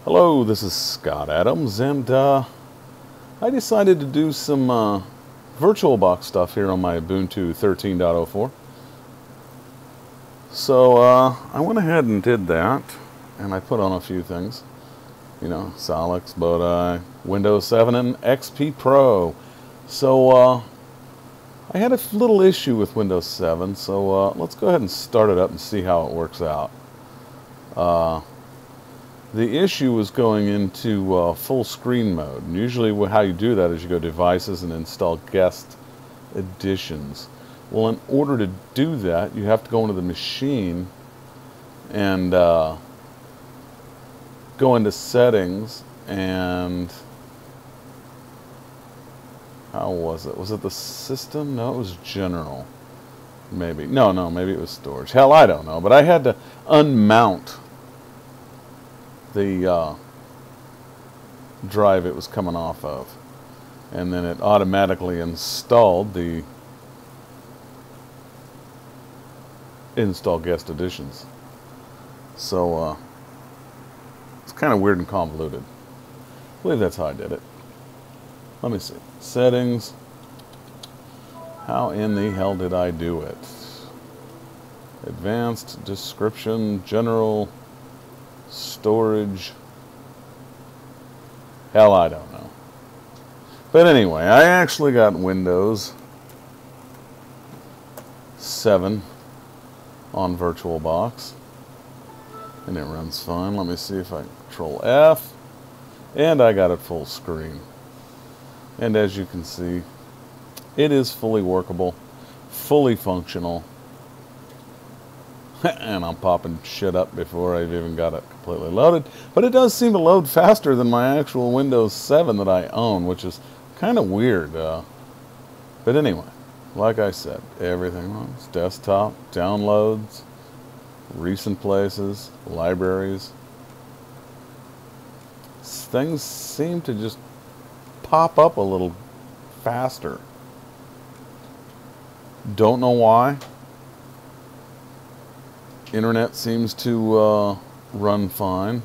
Hello, this is Scott Adams, and I decided to do some Virtualbox stuff here on my Ubuntu 13.04. So I went ahead and did that, and I put on a few things. You know, Solix, Bodhi, Windows 7, and XP Pro. So I had a little issue with Windows 7, so let's go ahead and start it up and see how it works out. The issue was going into full screen mode. And usually how you do that is you go Devices and install Guest Editions. Well, in order to do that, you have to go into the machine and go into Settings, and how was it? Was it the System? No, it was General. Maybe. No, maybe it was Storage. Hell, I don't know. But I had to unmount the drive it was coming off of, and then it automatically installed the install guest editions. So it's kind of weird and convoluted. I believe that's how I did it. Let me see. Settings. How in the hell did I do it? Advanced, description, general, storage. Hell, I don't know. But anyway, I actually got Windows 7 on Virtualbox, and it runs fine. Let me see if I Control F, and I got it full screen. And as you can see, it is fully workable, fully functional. And I'm popping shit up before I've even got it completely loaded. But it does seem to load faster than my actual Windows 7 that I own, which is kind of weird. But anyway, like I said, everything runs. Desktop, downloads, recent places, libraries. Things seem to just pop up a little faster. Don't know why. Internet seems to run fine.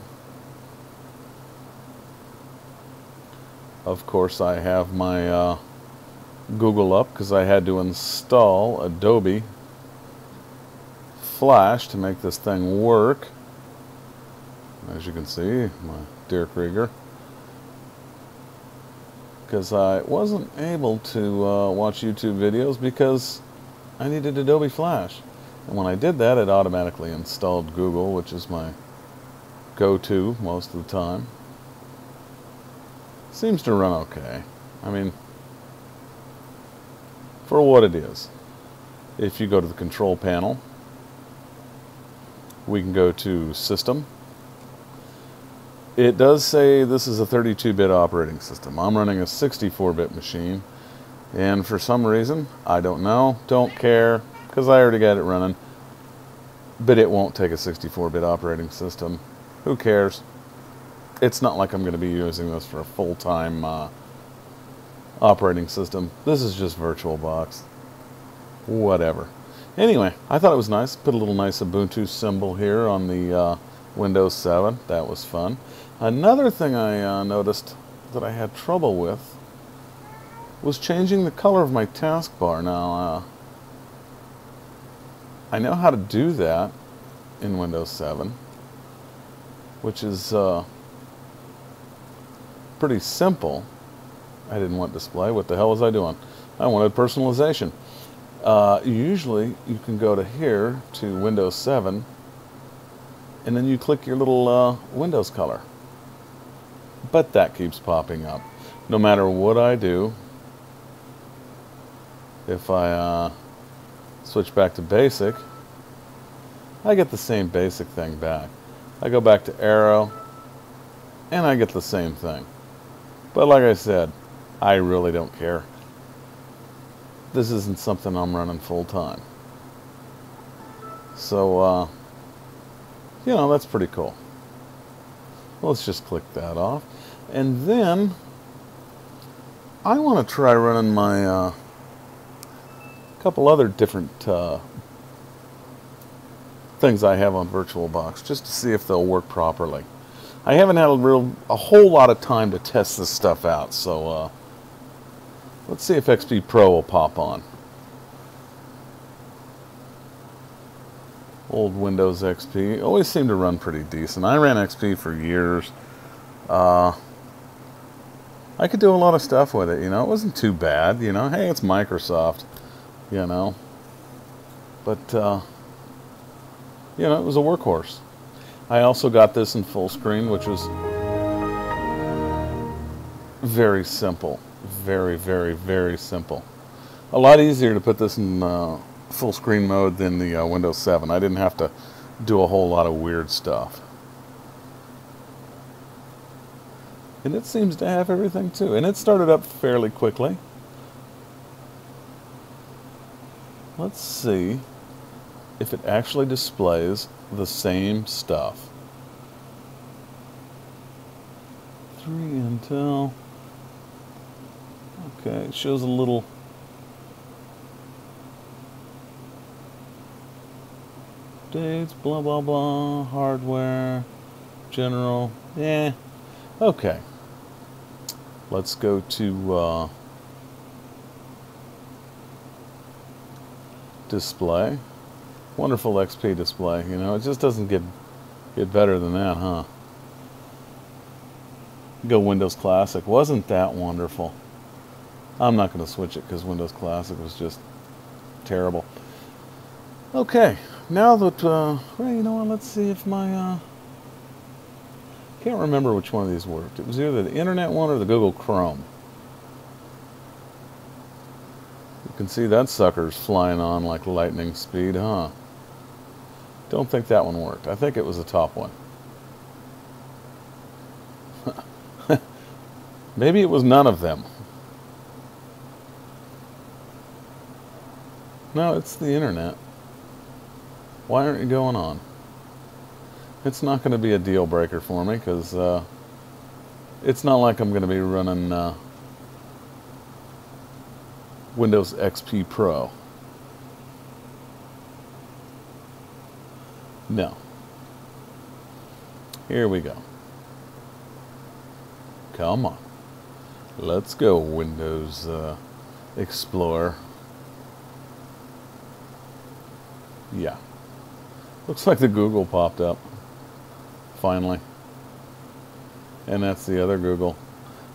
Of course, I have my Google up because I had to install Adobe Flash to make this thing work. As you can see, my dear Krieger. Because I wasn't able to watch YouTube videos because I needed Adobe Flash. And when I did that, it automatically installed Google, which is my go-to most of the time. Seems to run okay. I mean, for what it is. If you go to the control panel, we can go to System. It does say this is a 32-bit operating system. I'm running a 64-bit machine, and for some reason, I don't know, don't care, because I already got it running. But it won't take a 64-bit operating system. Who cares? It's not like I'm going to be using this for a full-time operating system. This is just Virtualbox. Whatever. Anyway, I thought it was nice. Put a little nice Ubuntu symbol here on the Windows 7. That was fun. Another thing I noticed that I had trouble with was changing the color of my taskbar. Now, I know how to do that in Windows 7, which is pretty simple. I didn't want display. What the hell was I doing? I wanted personalization. Usually, you can go to here to Windows 7, and then you click your little Windows color. But that keeps popping up. No matter what I do, if I switch back to basic, I get the same basic thing back. I go back to arrow, and I get the same thing. But like I said, I really don't care. This isn't something I'm running full time. So, you know, that's pretty cool. Let's just click that off. And then, I want to try running my couple other different things I have on Virtualbox just to see if they'll work properly. I haven't had a whole lot of time to test this stuff out, so let's see if XP Pro will pop on. Old Windows XP always seemed to run pretty decent. I ran XP for years. I could do a lot of stuff with it, you know. It wasn't too bad, you know. Hey, it's Microsoft, you know. But, you know, it was a workhorse. I also got this in full screen, which was very simple. Very, very, very simple. A lot easier to put this in full screen mode than the Windows 7. I didn't have to do a whole lot of weird stuff. And it seems to have everything too. And it started up fairly quickly. Let's see if it actually displays the same stuff. 3 Intel. Okay, it shows a little dates, blah blah blah, hardware, general, okay. Let's go to display. Wonderful XP display, you know, it just doesn't get better than that, huh? Go Windows Classic. Wasn't that wonderful? I'm not going to switch it because Windows Classic was just terrible. Okay, now that, well, you know what, let's see if my, can't remember which one of these worked. It was either the Internet one or the Google Chrome. You can see that sucker's flying on like lightning speed, huh? Don't think that one worked. I think it was the top one. Maybe it was none of them. No, it's the Internet. Why aren't you going on? It's not going to be a deal breaker for me because it's not like I'm going to be running Windows XP Pro. No. Here we go. Come on. Let's go, Windows Explorer. Yeah. Looks like the Google popped up. Finally. And that's the other Google.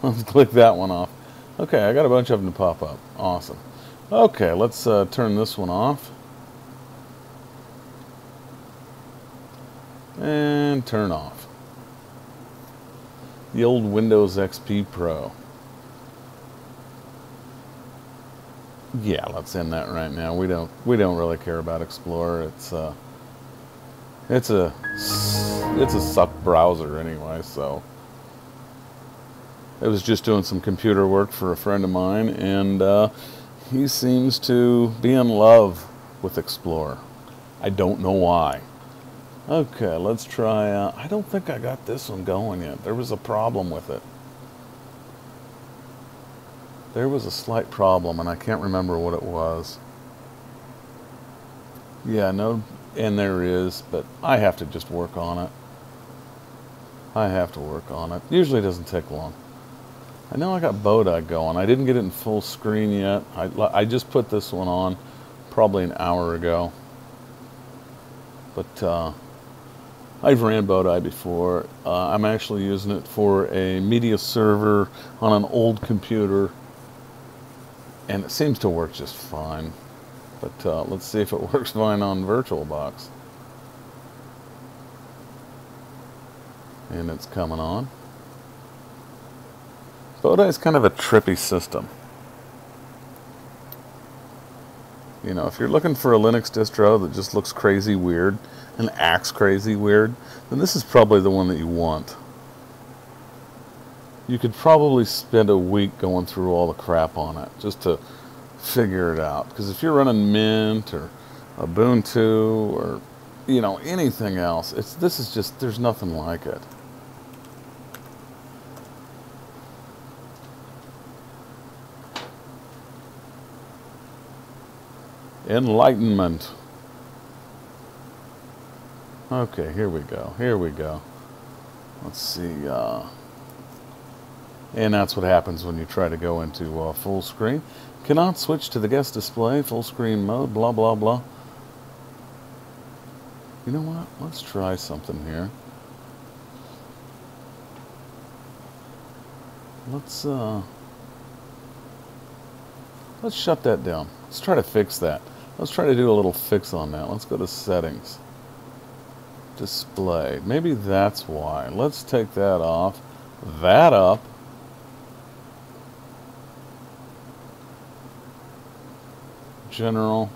Let's click that one off. Okay, I got a bunch of them to pop up. Awesome. Okay, let's turn this one off. And turn off. The old Windows XP Pro. Yeah, let's end that right now. We don't really care about Explorer. It's a suck browser anyway, so I was just doing some computer work for a friend of mine, and he seems to be in love with Explorer. I don't know why. Okay, let's try, I don't think I got this one going yet. There was a problem with it. There was a slight problem, and I can't remember what it was. Yeah, no, and there is, but I have to just work on it. I have to work on it. Usually it doesn't take long. I know I got Bodhi going. I didn't get it in full screen yet. I just put this one on probably an hour ago. But I've ran Bodhi before. I'm actually using it for a media server on an old computer, and it seems to work just fine. But let's see if it works fine on VirtualBox. And it's coming on. Bodhi is kind of a trippy system. You know, if you're looking for a Linux distro that just looks crazy weird and acts crazy weird, then this is probably the one that you want. You could probably spend a week going through all the crap on it just to figure it out. Because if you're running Mint or Ubuntu or, you know, anything else, this is just, there's nothing like it. Enlightenment. Okay, here we go. Here we go. Let's see. And that's what happens when you try to go into full screen. Cannot switch to the guest display, full screen mode, blah, blah, blah. You know what? Let's try something here. Let's shut that down. Let's try to fix that. Let's try to do a little fix on that. Let's go to settings. Display. Maybe that's why. Let's take that off. That up. General.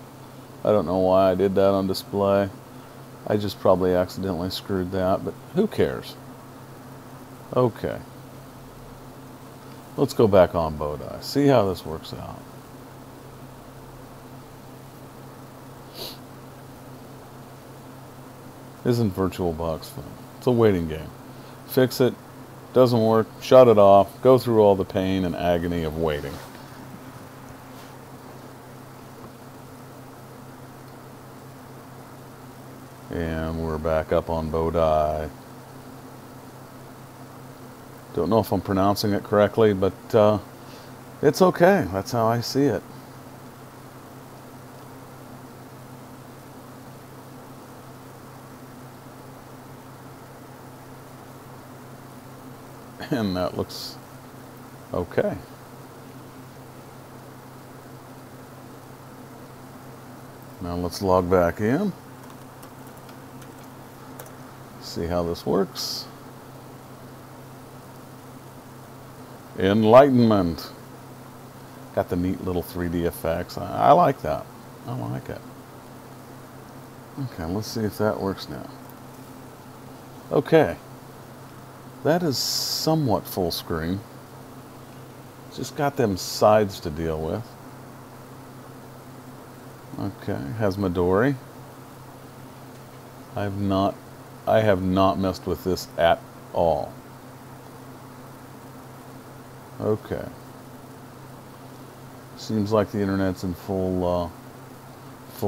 I don't know why I did that on display. I just probably accidentally screwed that, but who cares? Okay. Let's go back on Bodai. See how this works out. Isn't Virtualbox fun? It's a waiting game. Fix it. Doesn't work. Shut it off. Go through all the pain and agony of waiting. And we're back up on Bodai. Don't know if I'm pronouncing it correctly, but it's okay. That's how I see it. And that looks okay. Now let's log back in. See how this works. Enlightenment. Got the neat little 3D effects. I like that. I like it. Okay, let's see if that works now. Okay. That is somewhat full screen. Just got them sides to deal with. Okay, has Midori. I have not messed with this at all. Okay. Seems like the internet's in full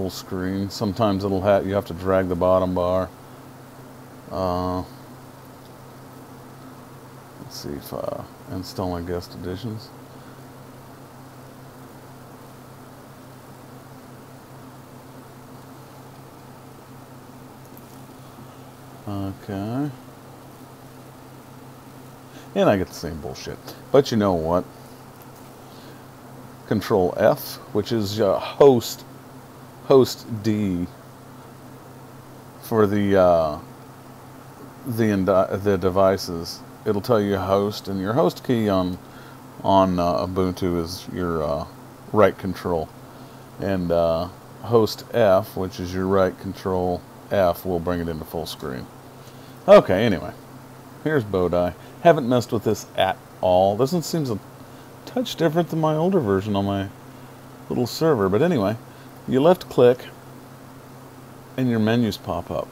screen. Sometimes you have to drag the bottom bar. Let's see if installing guest editions. Okay. And I get the same bullshit. But you know what? Control F, which is host D for the devices. It'll tell you host, and your host key on Ubuntu is your right control, and host F, which is your right control F, will bring it into full screen. Okay, anyway, here's Bodai. Haven't messed with this at all. This one seems a touch different than my older version on my little server, but anyway, you left click, and your menus pop up.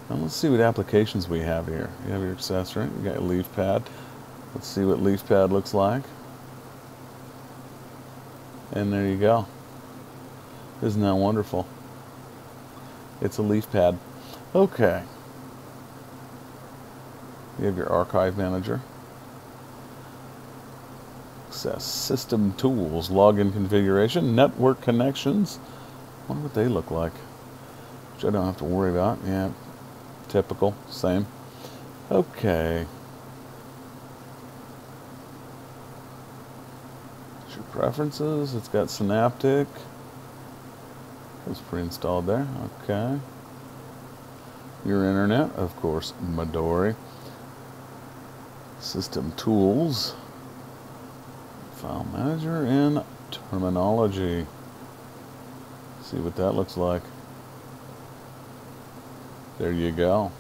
Now let's see what applications we have here. You have your accessory, you got your leaf pad. Let's see what leaf pad looks like. And there you go. Isn't that wonderful? It's a leaf pad. Okay. You have your archive manager. Access system tools, login configuration, network connections. I wonder what they look like. Which I don't have to worry about. Yeah. Typical, same. Okay. It's your preferences. It's got Synaptic. It's pre-installed there. Okay. Your internet, of course, Midori. System tools. File manager and terminology. See what that looks like. There you go.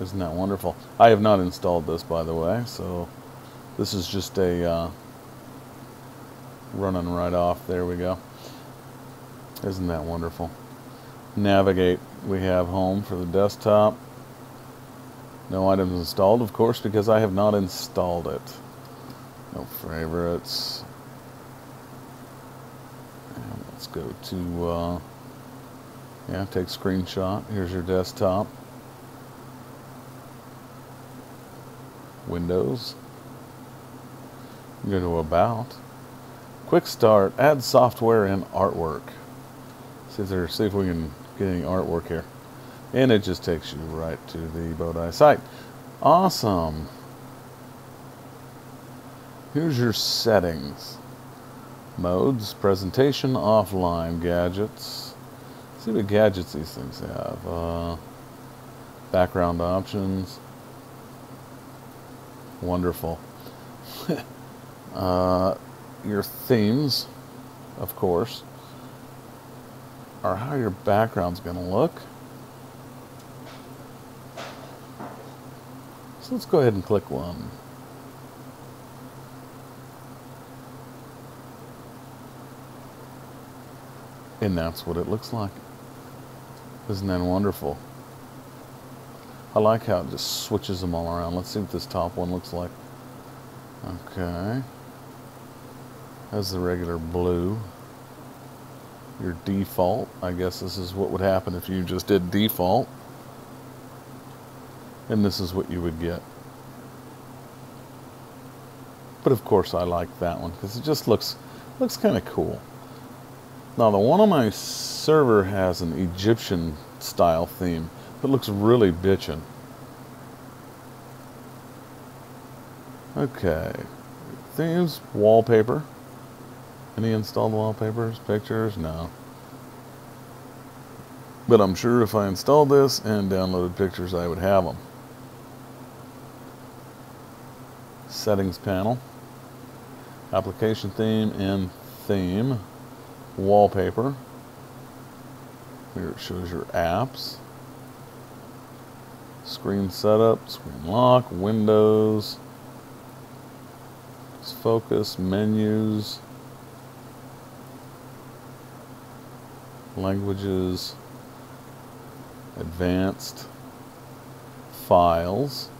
Isn't that wonderful? I have not installed this, by the way, so this is just a running right off. There we go. Isn't that wonderful? Navigate. We have home for the desktop. No items installed, of course, because I have not installed it. No favorites. And let's go to... yeah, take screenshot. Here's your desktop. Windows. Go to About. Quick Start. Add software and artwork. See if we can get any artwork here. And it just takes you right to the Bodhi site. Awesome. Here's your settings. Modes, presentation, offline, gadgets. Let's see what gadgets these things have. Background options. Wonderful. Your themes, of course, are how your background's going to look. So let's go ahead and click one. And that's what it looks like. Isn't that wonderful? I like how it just switches them all around. Let's see what this top one looks like. Okay. That's the regular blue. Your default. I guess this is what would happen if you just did default. And this is what you would get. But of course I like that one because it just looks kind of cool. Now the one on my server has an Egyptian style theme that looks really bitchin'. Okay. Themes, wallpaper. Any installed wallpapers, pictures? No. But I'm sure if I installed this and downloaded pictures I would have them. Settings panel, application theme and theme, wallpaper. Here it shows your apps, screen setup, screen lock, windows, focus, menus, languages, advanced, files.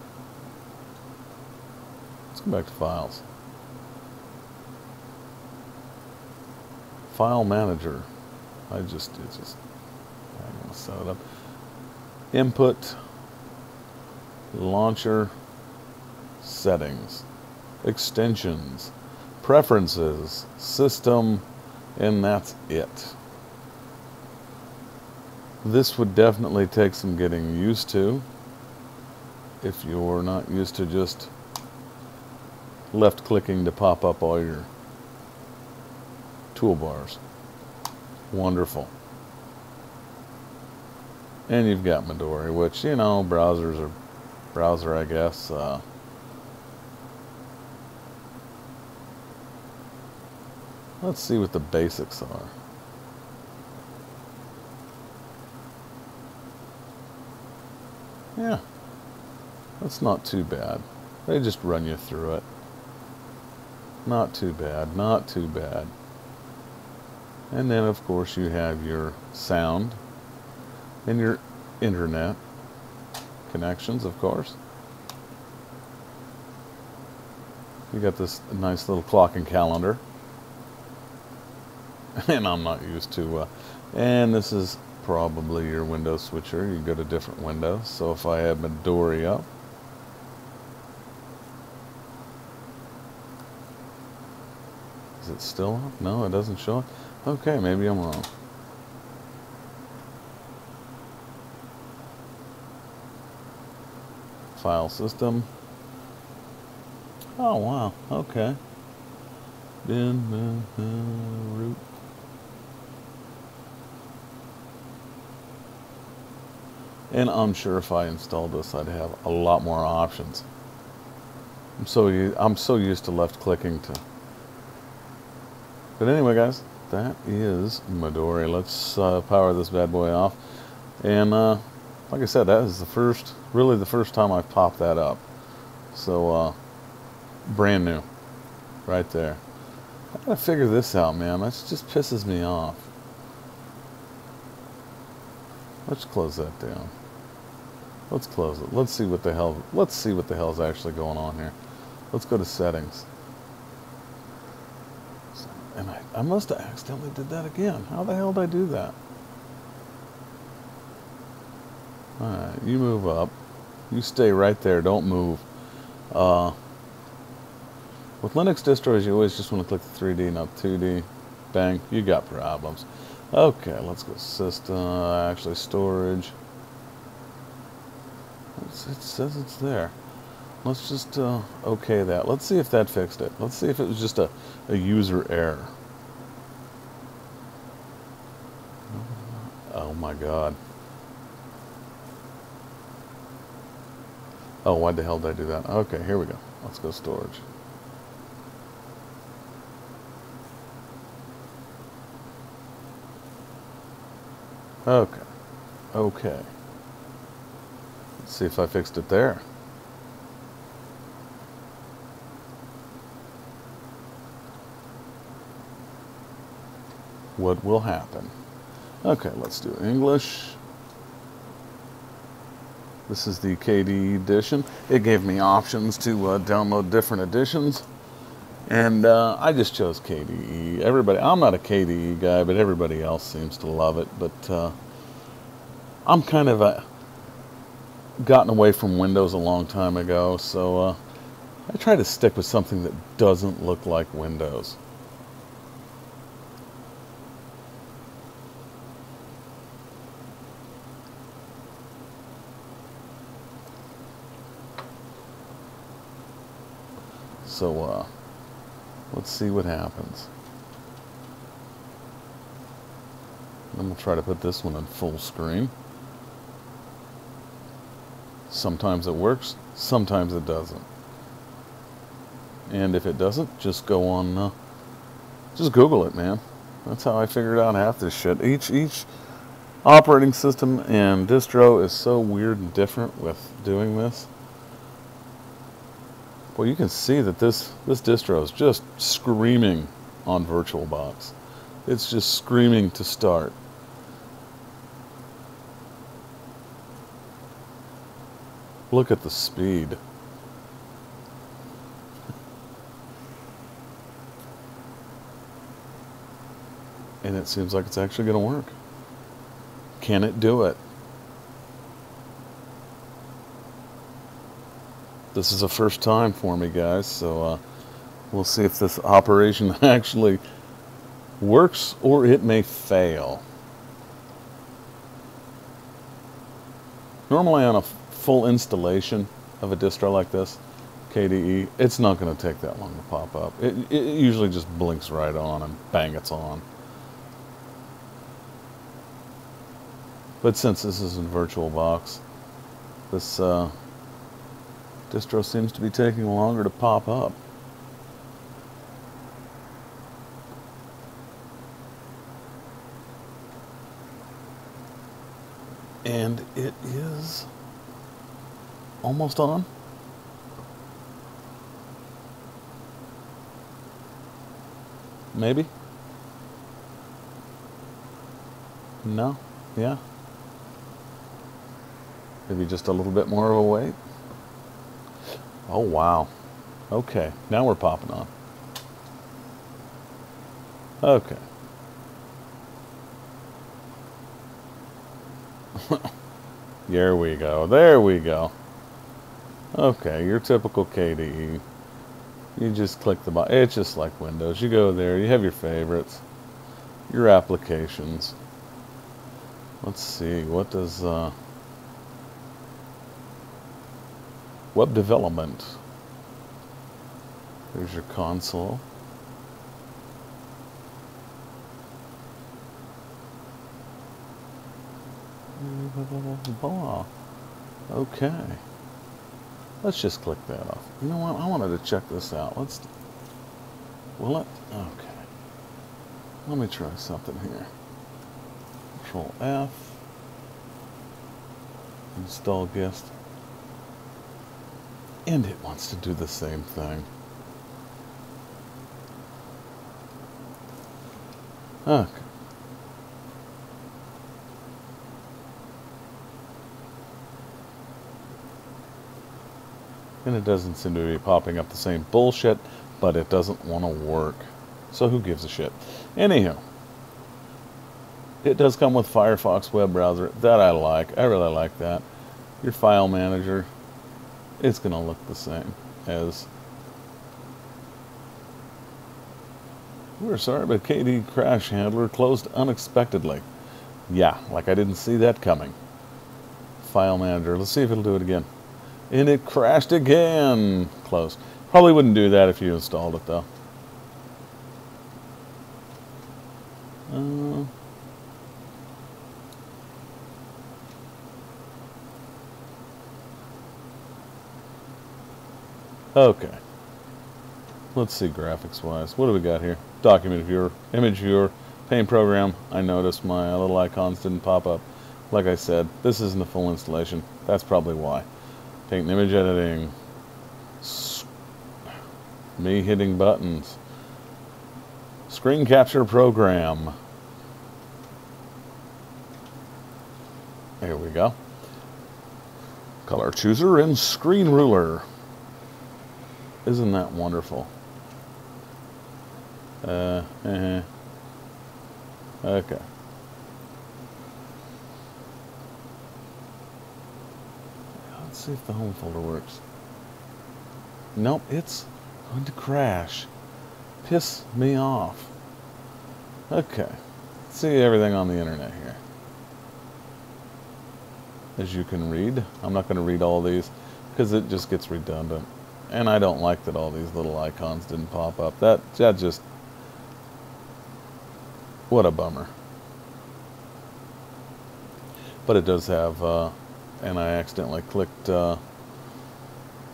Let's go back to files. File manager. I'm gonna set it up. Input, launcher, settings, extensions, preferences, system, and that's it. This would definitely take some getting used to if you're not used to just left clicking to pop up all your toolbars. Wonderful. And you've got Midori, which, you know, browser, I guess. Let's see what the basics are. Yeah, that's not too bad. They just run you through it. Not too bad, not too bad. And then, of course, you have your sound and your internet connections, of course. You got this nice little clock and calendar. And I'm not used to, and this is probably your window switcher. You go to different windows. So if I have Midori up, is it still up? No, it doesn't show up. Okay, maybe I'm wrong. File system. Oh wow, okay. Bin root. And I'm sure if I installed this, I'd have a lot more options. I'm so used to left clicking to. But anyway, guys, that is Midori. Let's power this bad boy off. And like I said, that is really the first time I've popped that up. So brand new, right there. I gotta figure this out, man. That just pisses me off. Let's close that down. Let's close it. Let's see what the hell is actually going on here. Let's go to settings. And I must have accidentally did that again. How the hell did I do that? Alright, you move up. You stay right there. Don't move. Uh, with Linux distros, you always just want to click the 3D, not 2D. Bang, you got problems. Okay, let's go system, actually storage. It says it's there. Let's just okay that. Let's see if that fixed it. Let's see if it was just a user error. Oh my god. Oh, why the hell did I do that? Okay, here we go. Let's go storage. Okay. Okay. Let's see if I fixed it there. What will happen? Okay, let's do English. This is the KDE edition. It gave me options to download different editions, and I just chose KDE. I'm not a KDE guy, but everybody else seems to love it. But I'm kind of gotten away from Windows a long time ago, so I try to stick with something that doesn't look like Windows. So let's see what happens. I'm going to try to put this one in full screen. Sometimes it works, sometimes it doesn't. And if it doesn't, just go on, just Google it, man. That's how I figured out half this shit. Each operating system and distro is so weird and different with doing this. Well, you can see that this distro is just screaming on Virtualbox. It's just screaming to start. Look at the speed. And it seems like it's actually going to work. Can it do it? This is a first time for me, guys, so we'll see if this operation actually works, or it may fail. Normally on a full installation of a distro like this, KDE, it's not going to take that long to pop up. It usually just blinks right on and bang, it's on. But since this is in Virtualbox, this distro seems to be taking longer to pop up. And it is almost on. Maybe? No? Yeah? Maybe just a little bit more of a wait? Oh, wow. Okay, now we're popping on. Okay. There we go. There we go. Okay, your typical KDE. You just click the button. It's just like Windows. You go there, you have your favorites, your applications. Let's see, what does web development. There's your console. Okay. Let's just click that off. You know what? I wanted to check this out. Will it? Okay. Let me try something here. Control F. Install guest. And it wants to do the same thing. Okay. And it doesn't seem to be popping up the same bullshit, but it doesn't want to work. So who gives a shit? Anyhow, it does come with Firefox web browser. That I really like that. Your file manager, it's going to look the same. as we're sorry, but KD crash handler closed unexpectedly. Yeah, like I didn't see that coming. File manager, let's see if it'll do it again. And it crashed again. Close. Probably wouldn't do that if you installed it though. Okay. Let's see graphics wise. What do we got here? Document viewer, image viewer, paint program. I noticed my little icons didn't pop up. Like I said, this isn't a full installation. That's probably why. Paint and image editing. Me hitting buttons. Screen capture program. Here we go. Color chooser and screen ruler. Isn't that wonderful? Okay. Let's see if the home folder works. Nope, it's going to crash. Piss me off. Okay. Let's see everything on the internet here. As you can read. I'm not going to read all these because it just gets redundant. And I don't like that all these little icons didn't pop up. That just... What a bummer. But it does have... and I accidentally clicked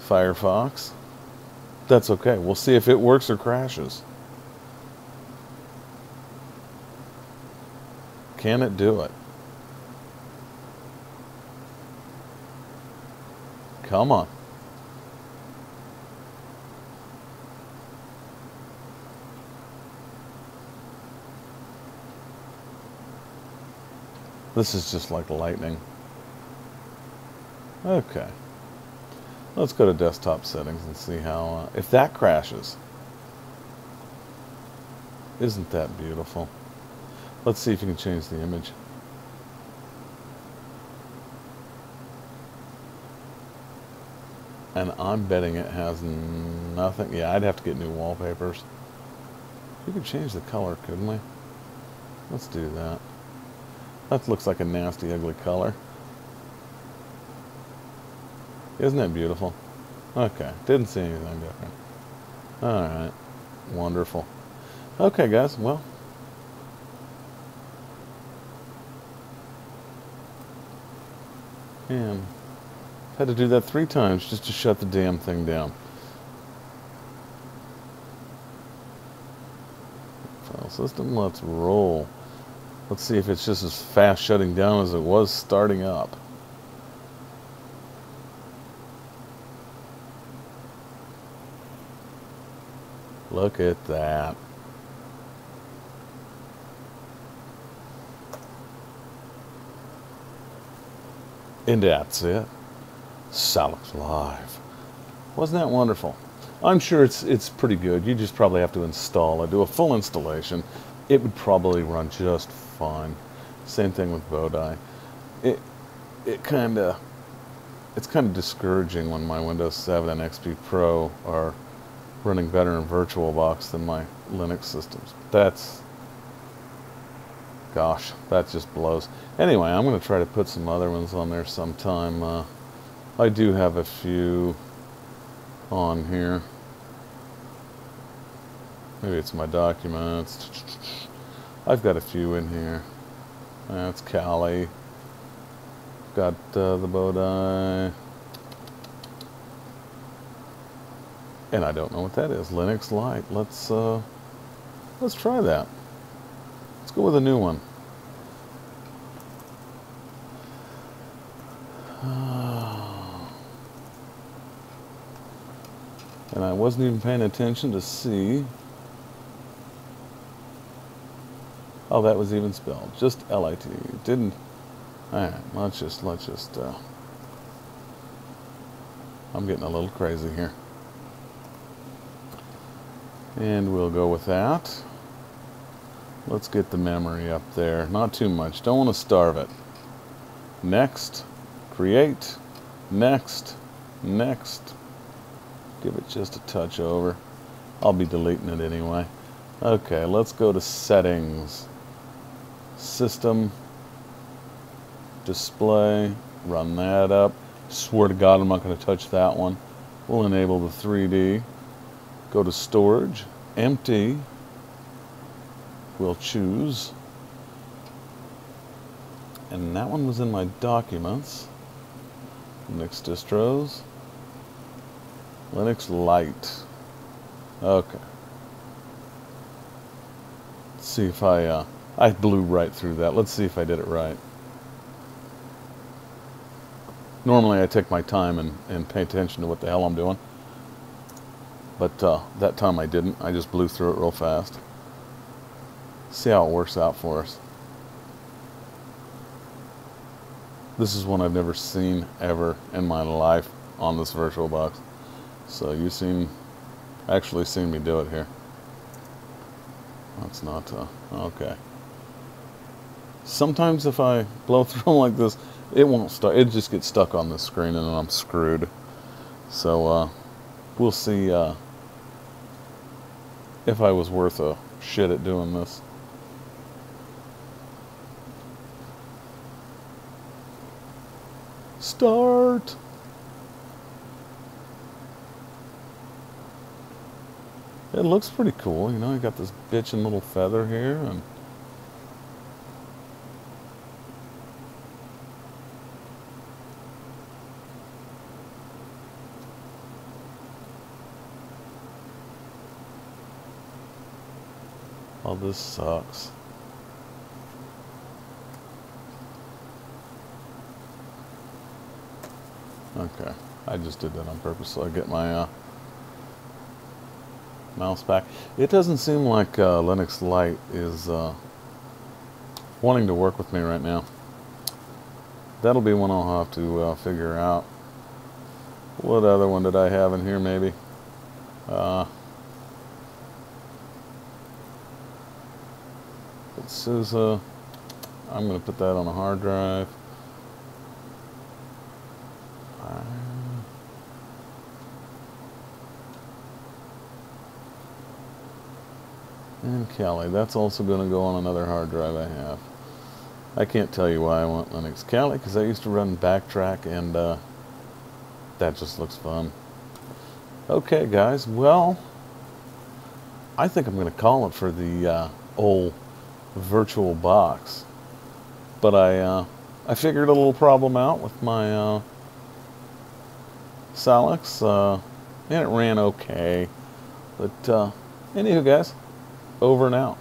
Firefox. That's okay. We'll see if it works or crashes. Can it do it? Come on. This is just like lightning. Okay. Let's go to desktop settings and see how, if that crashes. Isn't that beautiful? Let's see if you can change the image. And I'm betting it has nothing. Yeah, I'd have to get new wallpapers. We could change the color, couldn't we? Let's do that. That looks like a nasty, ugly color. Isn't that beautiful? Okay, didn't see anything different. Alright, wonderful. Okay, guys, well. And had to do that 3 times just to shut the damn thing down. File system, let's roll. Let's see if it's just as fast shutting down as it was starting up. Look at that. And that's it. Salix Live. Wasn't that wonderful? I'm sure it's pretty good. You just probably have to install it. Do a full installation. It would probably run just fine. Same thing with Bodai. It's kind of discouraging when my Windows 7 and XP Pro are running better in VirtualBox than my Linux systems. Gosh, that just blows. Anyway, I'm going to try to put some other ones on there sometime. I do have a few on here. Maybe it's my documents. I've got a few in here. That's Kali. Got the Bodai. And I don't know what that is. Linux Lite. Let's try that. Let's go with a new one. And I wasn't even paying attention to see. Oh, that was even spelled. Just L-I-T. Didn't. Alright, let's just, I'm getting a little crazy here. And we'll go with that. Let's get the memory up there. Not too much. Don't want to starve it. Next. Create. Next. Next. Give it just a touch over. I'll be deleting it anyway. Okay, let's go to settings. System. Display. Run that up. Swear to God I'm not going to touch that one. We'll enable the 3D. Go to storage. Empty. We'll choose. And that one was in my documents. Linux distros. Linux Lite. Okay. Let's see if I blew right through that. Let's see if I did it right. Normally I take my time and pay attention to what the hell I'm doing. But that time I didn't. I just blew through it real fast. See how it works out for us. This is one I've never seen ever in my life on this Virtualbox. So you actually seen me do it here. That's not, okay. Sometimes if I blow through them like this, it won't start. It just gets stuck on the screen and then I'm screwed. So we'll see if I was worth a shit at doing this. Start. It looks pretty cool, you know. You got this bitchin' little feather here, and oh, this sucks. Okay, I just did that on purpose so I get my mouse back. It doesn't seem like Linux Lite is wanting to work with me right now. That'll be one I'll have to figure out. What other one did I have in here maybe? SUSE. I'm going to put that on a hard drive. And Kali. That's also going to go on another hard drive I have. I can't tell you why I want Linux Kali, because I used to run Backtrack, and that just looks fun. Okay, guys. Well, I think I'm going to call it for the old Virtualbox. But I figured a little problem out with my Salix, and it ran okay. But anywho, guys, over and out.